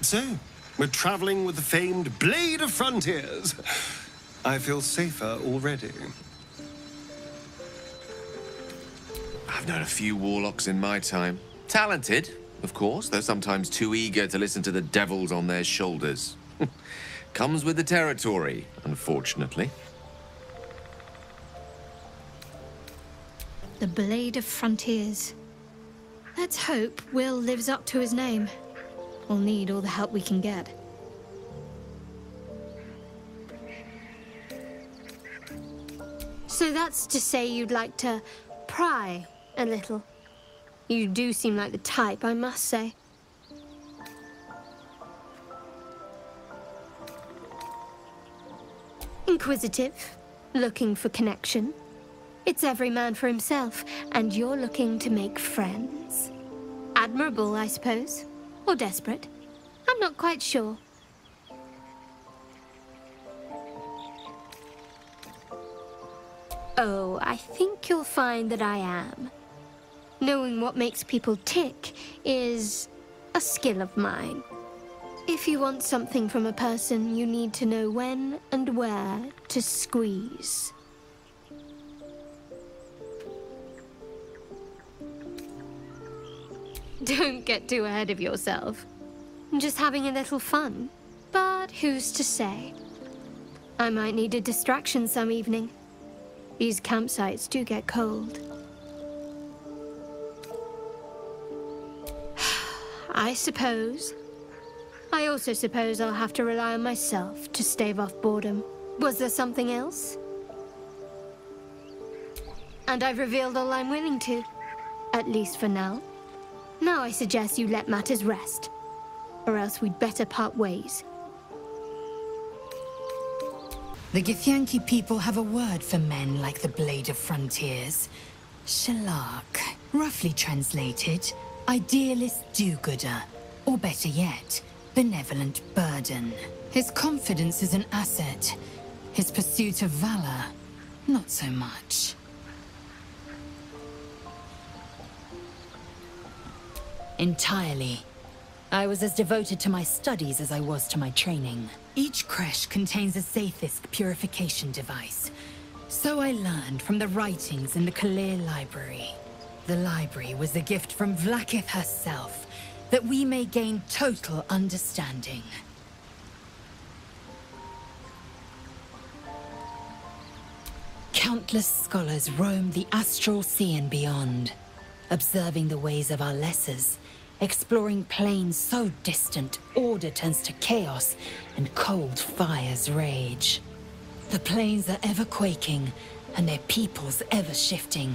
So, we're traveling with the famed Blade of Frontiers. I feel safer already. I've known a few warlocks in my time. Talented, of course, though sometimes too eager to listen to the devils on their shoulders. Comes with the territory, unfortunately. The Blade of Frontiers. Let's hope Will lives up to his name. We'll need all the help we can get. So that's to say you'd like to pry a little. You do seem like the type, I must say. Inquisitive, looking for connection. It's every man for himself, and you're looking to make friends. Admirable, I suppose. Or desperate. I'm not quite sure. Oh, I think you'll find that I am. Knowing what makes people tick is a skill of mine. If you want something from a person, you need to know when and where to squeeze. Don't get too ahead of yourself. I'm just having a little fun. But who's to say? I might need a distraction some evening. These campsites do get cold. I suppose. I also suppose I'll have to rely on myself to stave off boredom. Was there something else? And I've revealed all I'm willing to. At least for now. Now I suggest you let matters rest. Or else we'd better part ways. The Githyanki people have a word for men like the Blade of Frontiers. Shalak. Roughly translated, idealist do-gooder. Or better yet, benevolent burden. His confidence is an asset. His pursuit of valor, not so much. Entirely. I was as devoted to my studies as I was to my training. Each creche contains a Zaithist purification device. So I learned from the writings in the Cleric library. The library was a gift from Vlaakith herself, that we may gain total understanding. Countless scholars roam the astral sea and beyond, observing the ways of our lessers, exploring planes so distant, order turns to chaos, and cold fires rage. The planes are ever quaking, and their peoples ever shifting.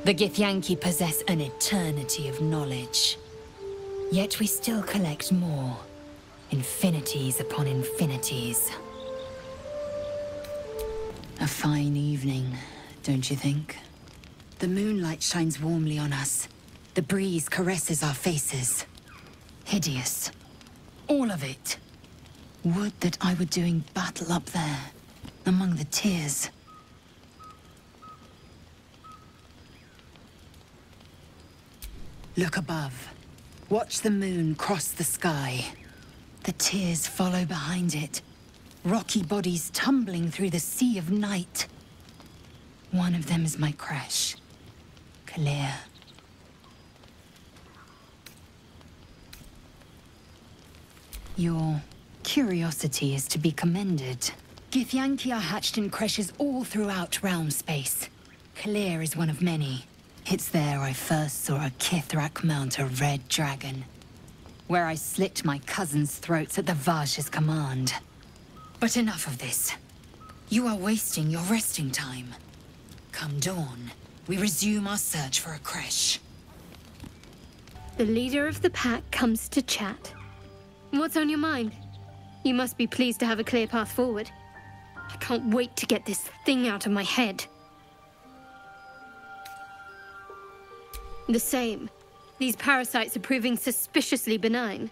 The Githyanki possess an eternity of knowledge. Yet we still collect more. Infinities upon infinities. A fine evening, don't you think? The moonlight shines warmly on us. The breeze caresses our faces. Hideous. All of it. Would that I were doing battle up there, among the tears. Look above. Watch the moon cross the sky. The tears follow behind it. Rocky bodies tumbling through the sea of night. One of them is my creche. Clear. Your curiosity is to be commended. Githyanki are hatched in creches all throughout realm space. Clear is one of many. It's there I first saw a Kithrak mount a red dragon. Where I slit my cousins' throats at the Vaj's command. But enough of this. You are wasting your resting time. Come dawn, we resume our search for a creche. The leader of the pack comes to chat. What's on your mind? You must be pleased to have a clear path forward. I can't wait to get this thing out of my head. The same. These parasites are proving suspiciously benign.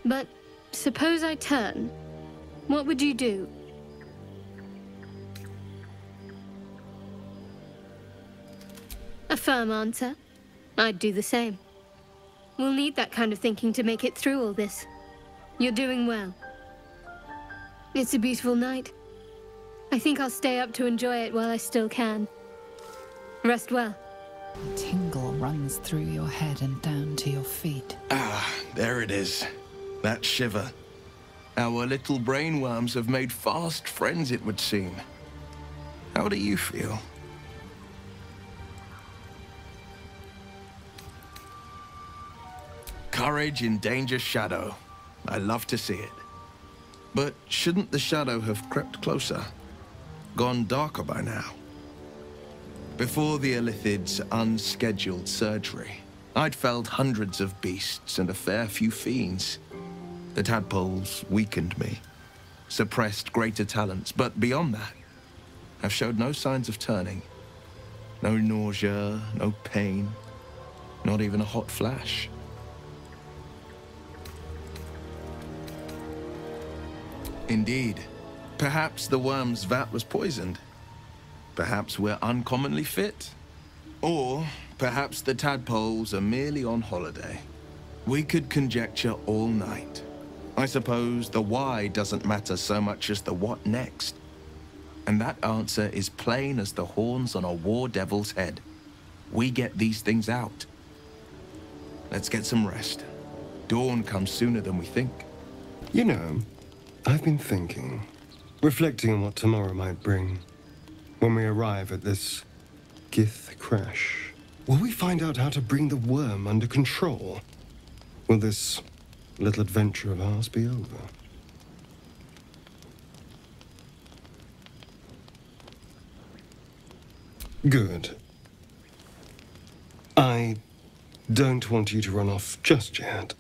But suppose I turn. What would you do? A firm answer. I'd do the same. We'll need that kind of thinking to make it through all this. You're doing well. It's a beautiful night. I think I'll stay up to enjoy it while I still can. Rest well. A tingle runs through your head and down to your feet. Ah, there it is. That shiver. Our little brainworms have made fast friends, it would seem. How do you feel? Courage in danger shadow. I love to see it. But shouldn't the shadow have crept closer? Gone darker by now? Before the Illithid's unscheduled surgery, I'd felled hundreds of beasts and a fair few fiends. The tadpoles weakened me, suppressed greater talents, but beyond that, I've showed no signs of turning. No nausea, no pain, not even a hot flash. Indeed. Perhaps the worm's vat was poisoned. Perhaps we're uncommonly fit. Or perhaps the tadpoles are merely on holiday. We could conjecture all night. I suppose the why doesn't matter so much as the what next. And that answer is plain as the horns on a war devil's head. We get these things out. Let's get some rest. Dawn comes sooner than we think. You know, I've been thinking, reflecting on what tomorrow might bring. When we arrive at this Gith crash, will we find out how to bring the worm under control? Will this little adventure of ours be over? Good. I don't want you to run off just yet.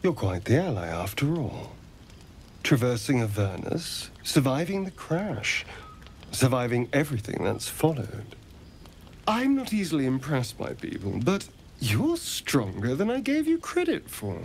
You're quite the ally after all. Traversing Avernus, surviving the crash, surviving everything that's followed. I'm not easily impressed by people, but you're stronger than I gave you credit for.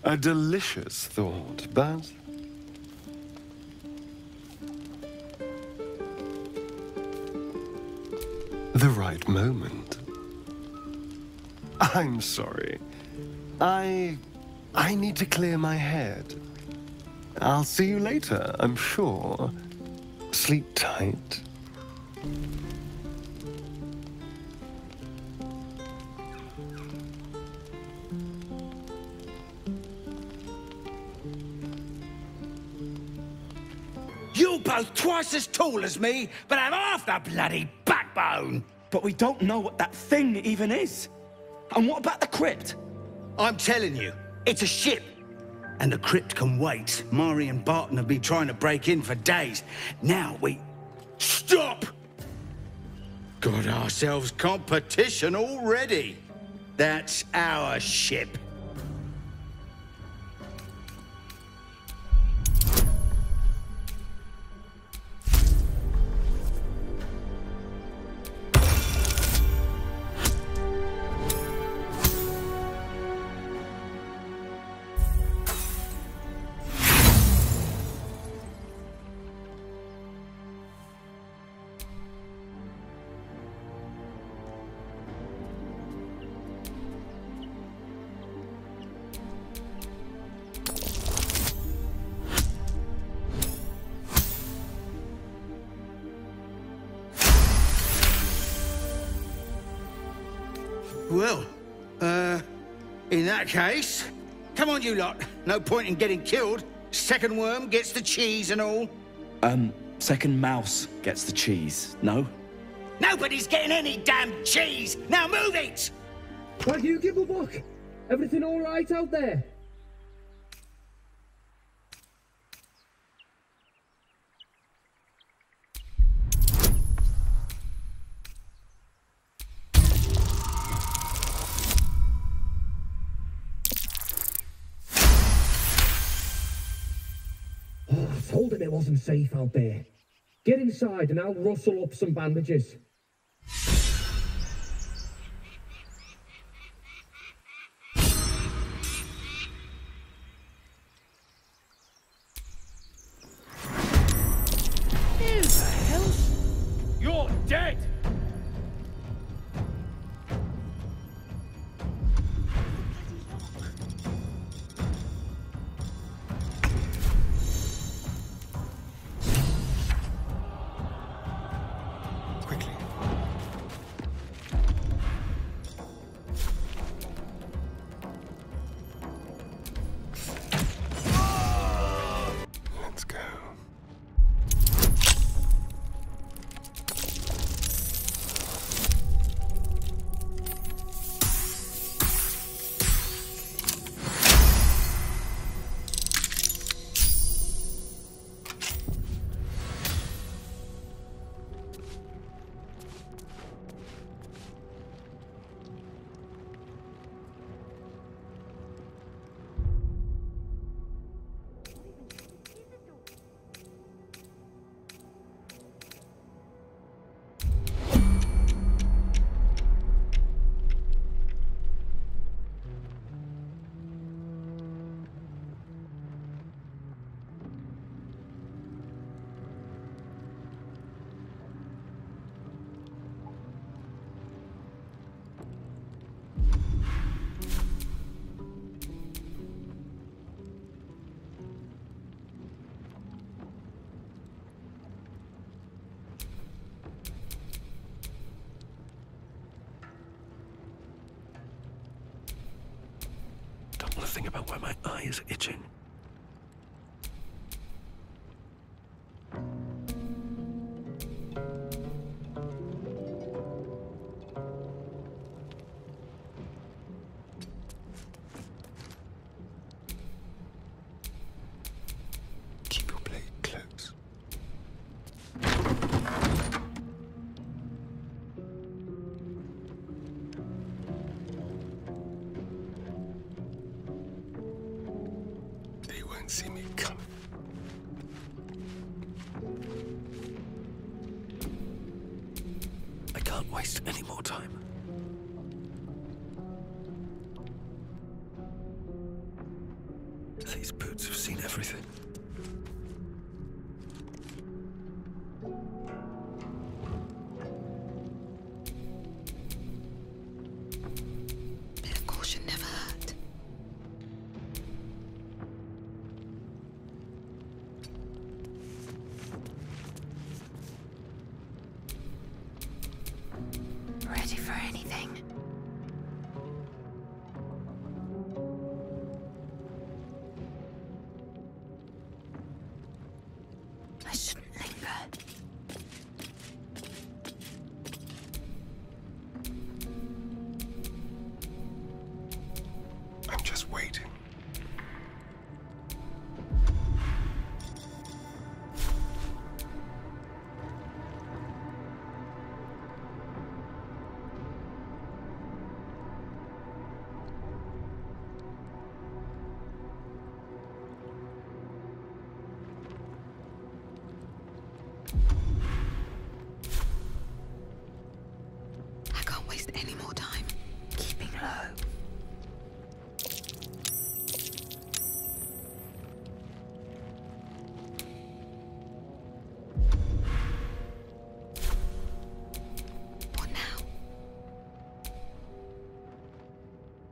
A delicious thought, but the right moment. I'm sorry. I need to clear my head. I'll see you later, I'm sure. Sleep tight. You're both twice as tall as me, but have half the bloody backbone! But we don't know what that thing even is. And what about the crypt? I'm telling you, it's a ship. And the crypt can wait. Mari and Barton have been trying to break in for days. Now we... Stop! Got ourselves competition already. That's our ship. Well, in that case, come on you lot. No point in getting killed. Second worm gets the cheese and all. Second mouse gets the cheese, no? Nobody's getting any damn cheese! Now move it! Why do you give a book? Everything all right out there? that it wasn't safe out there. Get inside and I'll rustle up some bandages. Who the hell? You're dead! Think about where my eye is itching. Keep your blade close. See me coming. I can't waste any more time. These boots have seen everything. Bit of caution never hurt. Ready for anything. I shouldn't linger. I'm just waiting. I can't waste any more time. Keeping low. What now?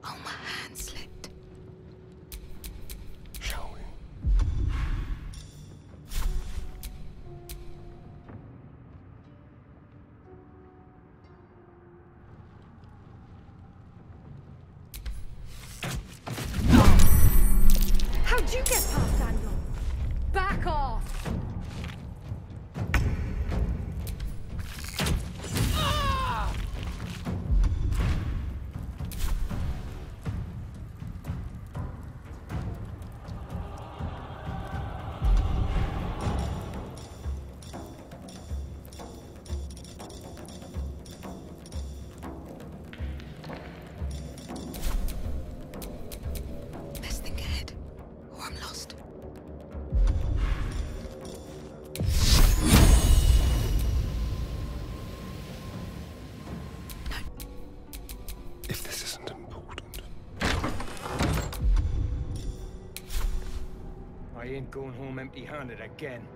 Oh, my hand slipped. Shall we? If this isn't important. I ain't going home empty-handed again.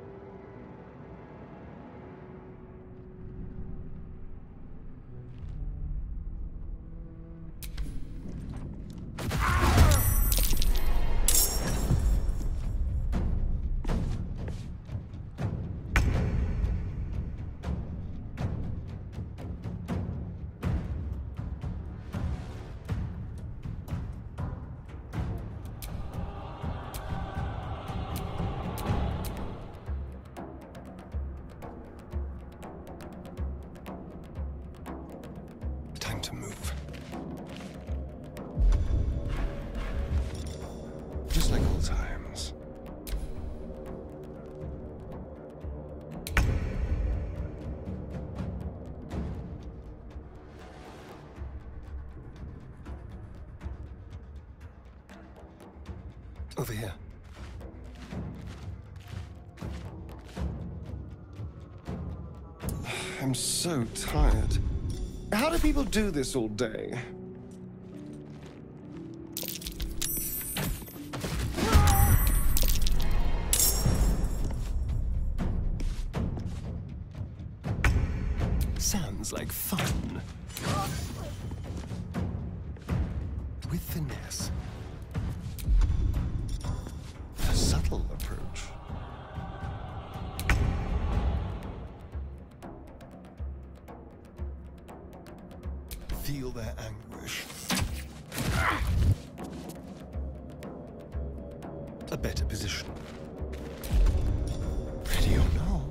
Time to move. Just like old times. Over here. I'm so tired. How do people do this all day? Sounds like fun. With finesse. A subtle approach. Feel their anguish. A better position. Ready or not?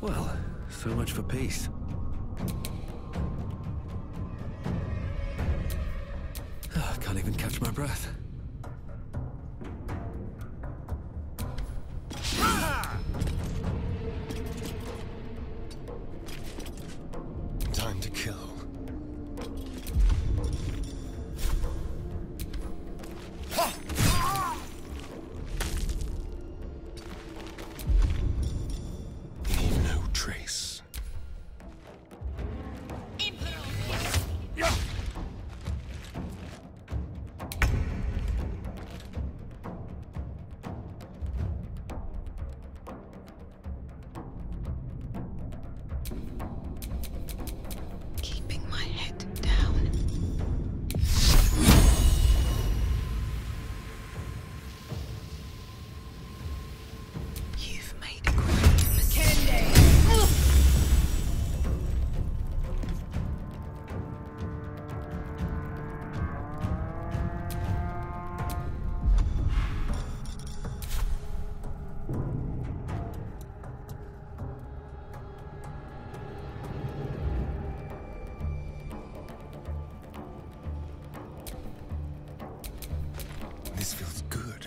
Well, so much for peace. I can't even catch my breath. Time to kill. Leave no trace. Keeping my head down. You've made a great mistake. This feels good.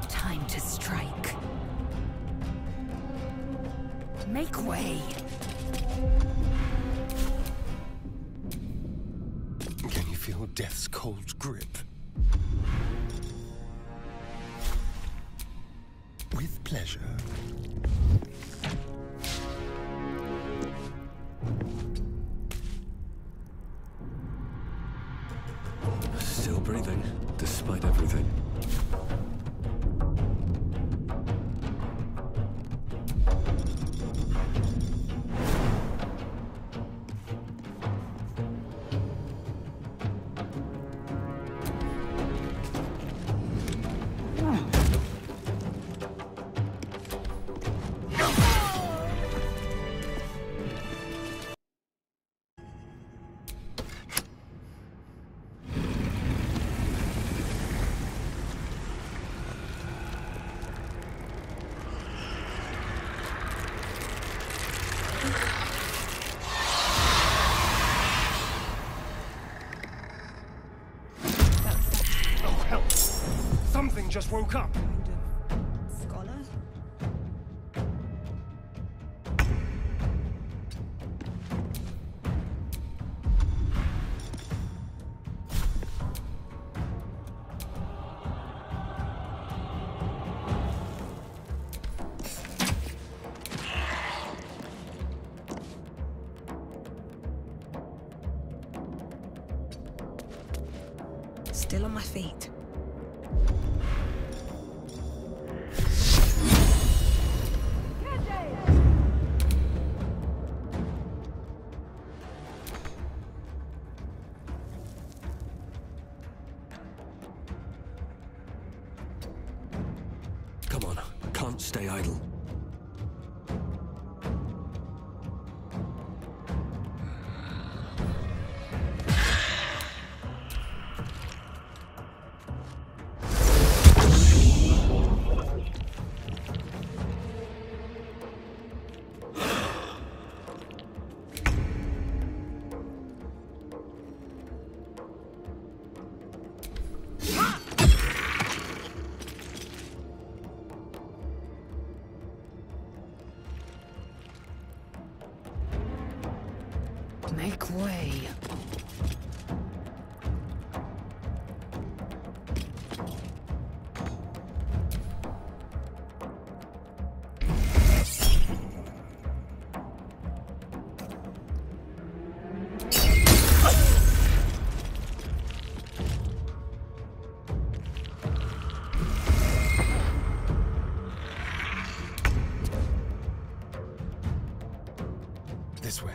Time to strike. Make way. Can you feel death's cold grip? With pleasure. Still breathing, despite everything. Tiefling just woke up. Scholar? Still on my feet. Come on, can't stay idle. Make way. This way.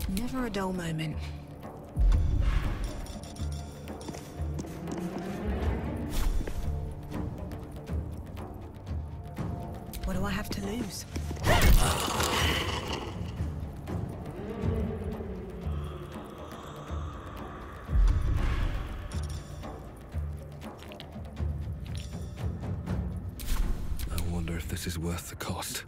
Never a dull moment. What do I have to lose? I wonder if this is worth the cost.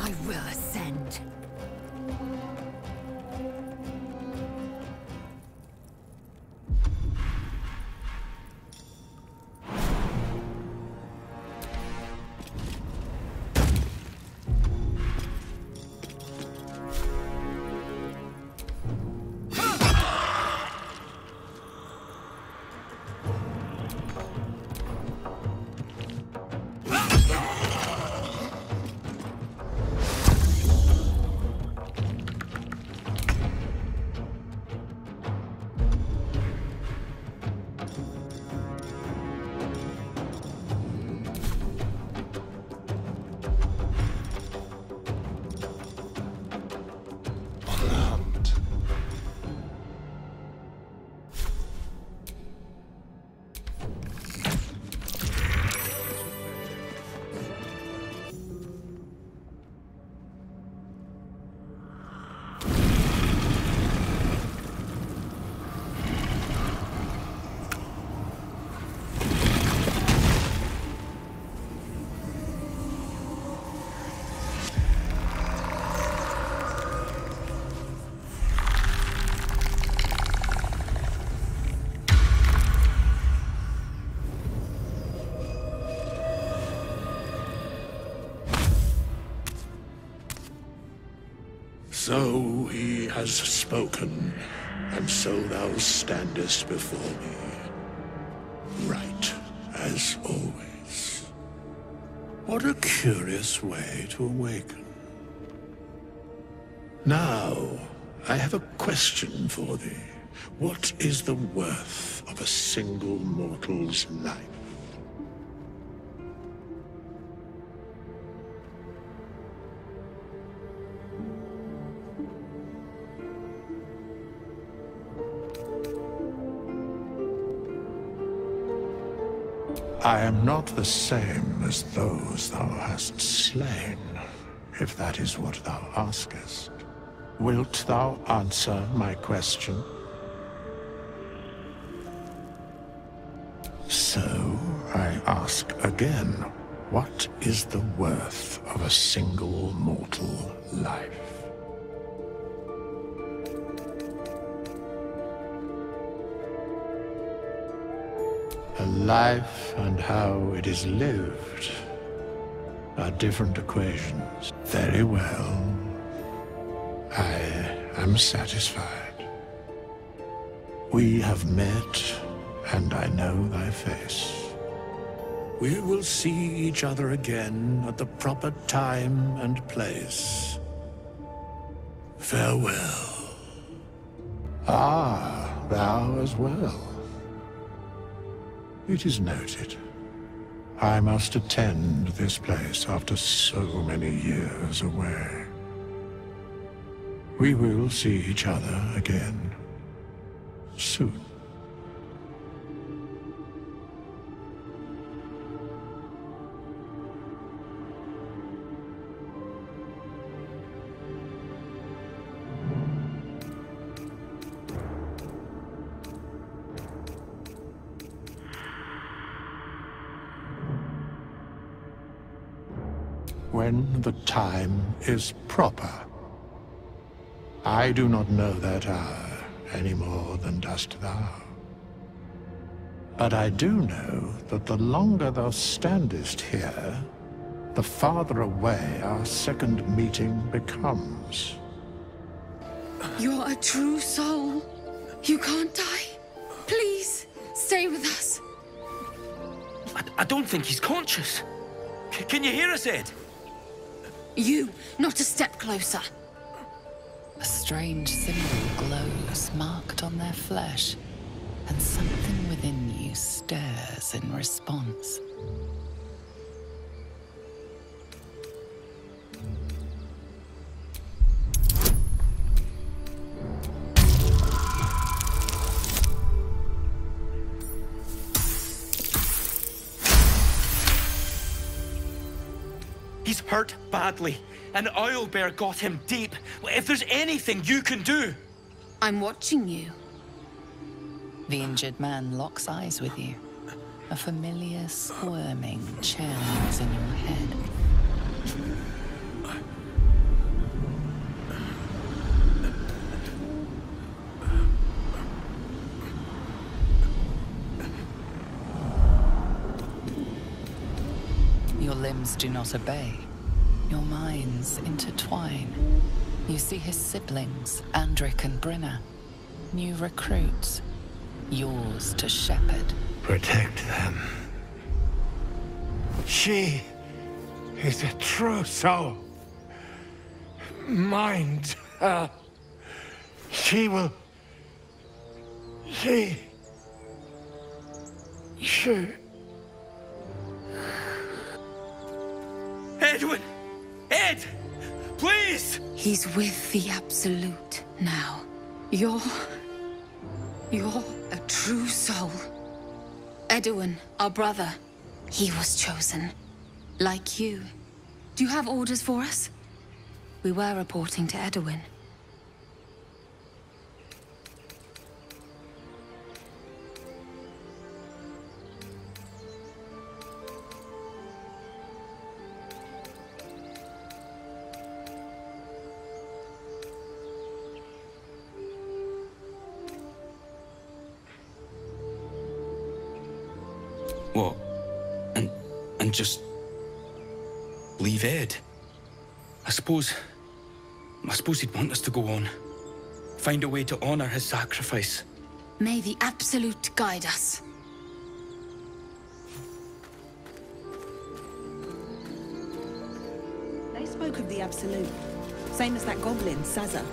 I will ascend. So he has spoken, and so thou standest before me, right as always. What a curious way to awaken. Now, I have a question for thee. What is the worth of a single mortal's life? I am not the same as those thou hast slain, if that is what thou askest. Wilt thou answer my question? So, I ask again, what is the worth of a single mortal life? A life and how it is lived are different equations. Very well. I am satisfied. We have met, and I know thy face. We will see each other again at the proper time and place. Farewell. Ah, thou as well. It is noted. I must attend this place after so many years away. We will see each other again soon. When the time is proper. I do not know that hour any more than dost thou. But I do know that the longer thou standest here, the farther away our second meeting becomes. You're a true soul. You can't die. Please, stay with us. I don't think he's conscious. Can you hear us, Ed? You, not a step closer. A strange symbol glows, marked on their flesh, and something within you stirs in response. He's hurt badly. An owlbear got him deep. If there's anything you can do... I'm watching you. The injured man locks eyes with you. A familiar squirming churns in your head. Your limbs do not obey. Your minds intertwine. You see his siblings, Anrec and Brynna. New recruits. Yours to shepherd. Protect them. She is a true soul. Mind her. She will... She... Edwin! Ed! Please! He's with the Absolute now. You're a true soul. Edwin, our brother, he was chosen. Like you. Do you have orders for us? We were reporting to Edwin. What? And just... leave Ed? I suppose he'd want us to go on. Find a way to honor his sacrifice. May the Absolute guide us. They spoke of the Absolute. Same as that goblin, Saza.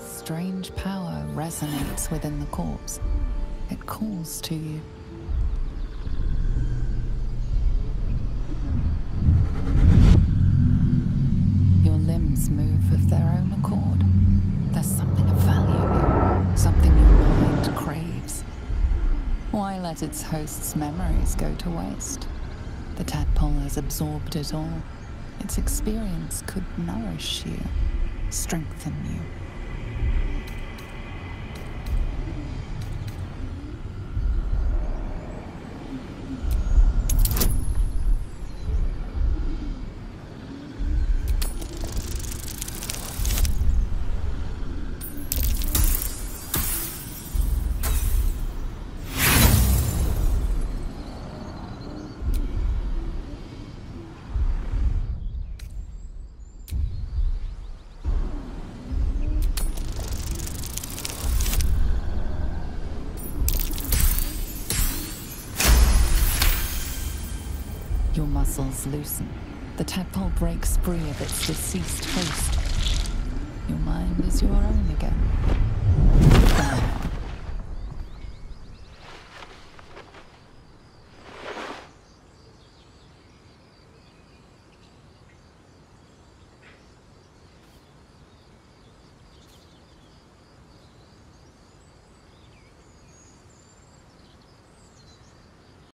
Strange power resonates within the corpse. It calls to you. Your limbs move of their own accord. There's something of value here, something your mind craves. While let its host's memories go to waste. The tadpole has absorbed it all. Its experience could nourish you, strengthen you. Your muscles loosen. The tadpole breaks free of its deceased host. Your mind is your own again.